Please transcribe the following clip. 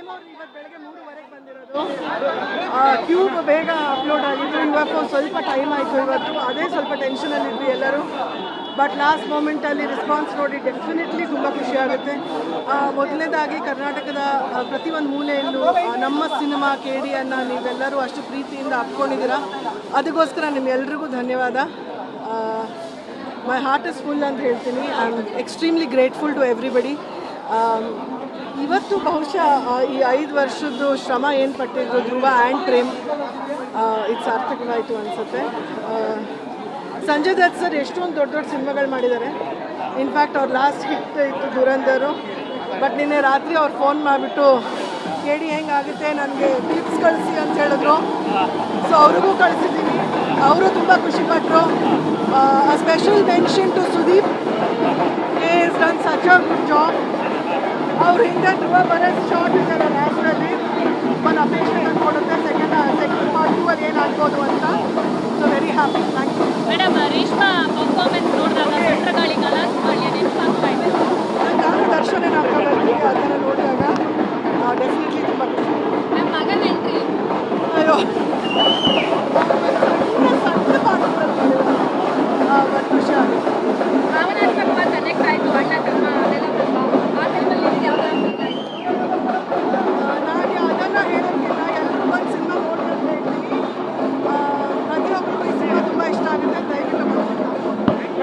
ಪ್ರೇಮ್ ಅವರು ಇವತ್ತು ಬೆಳಗ್ಗೆ 3:30ಗೆ ಬಂದಿರೋದು. ಕ್ಯೂಬ್ ಬೇಗ ಅಪ್ಲೋಡ್ ಆಗಿತ್ತು, UFO ಸ್ವಲ್ಪ ಟೈಮ್ ಆಯಿತು ಇವತ್ತು. ಅದೇ ಸ್ವಲ್ಪ ಟೆನ್ಷನಲ್ಲಿದ್ವಿ ಎಲ್ಲರೂ. ಬಟ್ ಲಾಸ್ಟ್ ಮೂಮೆಂಟಲ್ಲಿ ರೆಸ್ಪಾನ್ಸ್ ನೋಡಿ ಡೆಫಿನೆಟ್ಲಿ ತುಂಬ ಖುಷಿಯಾಗುತ್ತೆ. ಮೊದಲನೇದಾಗಿ ಕರ್ನಾಟಕದ ಪ್ರತಿಯೊಂದು ಮೂಲೆಯಲ್ಲೂ ನಮ್ಮ ಸಿನಿಮಾ KDಯನ್ನು ನೀವೆಲ್ಲರೂ ಅಷ್ಟು ಪ್ರೀತಿಯಿಂದ ಅಪ್ಕೊಂಡಿದ್ದೀರಾ. ಅದಕ್ಕೋಸ್ಕರ ನಿಮ್ಮೆಲ್ರಿಗೂ ಧನ್ಯವಾದ. ಮೈ ಹಾರ್ಟ್ ಇಸ್ ಫುಲ್ ಅಂತ ಹೇಳ್ತೀನಿ. I am extremely grateful to everybody. ಇವತ್ತು ಬಹುಶಃ ಈ 5 ವರ್ಷದ್ದು ಶ್ರಮ ಏನು ಪಟ್ಟಿದ್ರು ಧ್ರುವ ಆ್ಯಂಡ್ ಪ್ರೇಮ್ ಇದು ಸಾರ್ಥಕವಾಯಿತು ಅನಿಸುತ್ತೆ. ಸಂಜಯ್ ದತ್ ಸರ್ ಎಷ್ಟೊಂದು ದೊಡ್ಡ ದೊಡ್ಡ ಸಿನಿಮಾಗಳು ಮಾಡಿದ್ದಾರೆ. ಇನ್ಫ್ಯಾಕ್ಟ್ ಅವ್ರ ಲಾಸ್ಟ್ ಹಿಟ್ ಇತ್ತು ದುರಂಧರು. ಬಟ್ ನಿನ್ನೆ ರಾತ್ರಿ ಅವ್ರು ಫೋನ್ ಮಾಡಿಬಿಟ್ಟು KD ಹೆಂಗಾಗುತ್ತೆ ನನಗೆ ಕ್ಲಿಪ್ಸ್ ಕಳಿಸಿ ಅಂತ ಹೇಳಿದ್ರು. ಸೊ ಅವ್ರಿಗೂ ಕಳಿಸಿದ್ದೀನಿ. ಅವರು ತುಂಬ ಖುಷಿಪಟ್ಟರು. Special mention to Sudeep. He is done such a good job. ಅವ್ರ ಹಿಂದೆ ಧ್ರುವ ಬರೋದು ಶಾರ್ಟ್ ಇದ್ದಾರೆ ಲ್ಯಾಸ್ಟಲ್ಲಿ. ಒಂದು ಅಪೇಕ್ಷೆ ತಂದ್ಕೊಡುತ್ತೆ ಸೆಕೆಂಡ್ ಪಾರ್ಟ್ 2 ಅಲ್ಲಿ ಏನಾಗ್ಬೋದು ಅಂತ. So very happy. Thank you madam. Reshma performance ನೋಡಿದಾಗ ಭದ್ರಕಾಳಿ ಕಲಾಸ್ವಾಳ್ಯ ನೆನಪಾಗ್ತಾ ಇದೆ. ನಾನು ದರ್ಶನ ನಾಟಕ ಬರ್ತೀನಿ ಆ ಥರ ನೋಡಿದಾಗ ಡೆಫಿನೆಟ್ಲಿ ತುಂಬ ಖುಷಿ. ನಮ್ಮ ಮಗನ ಎಂಟ್ರಿ ಅಯ್ಯೋ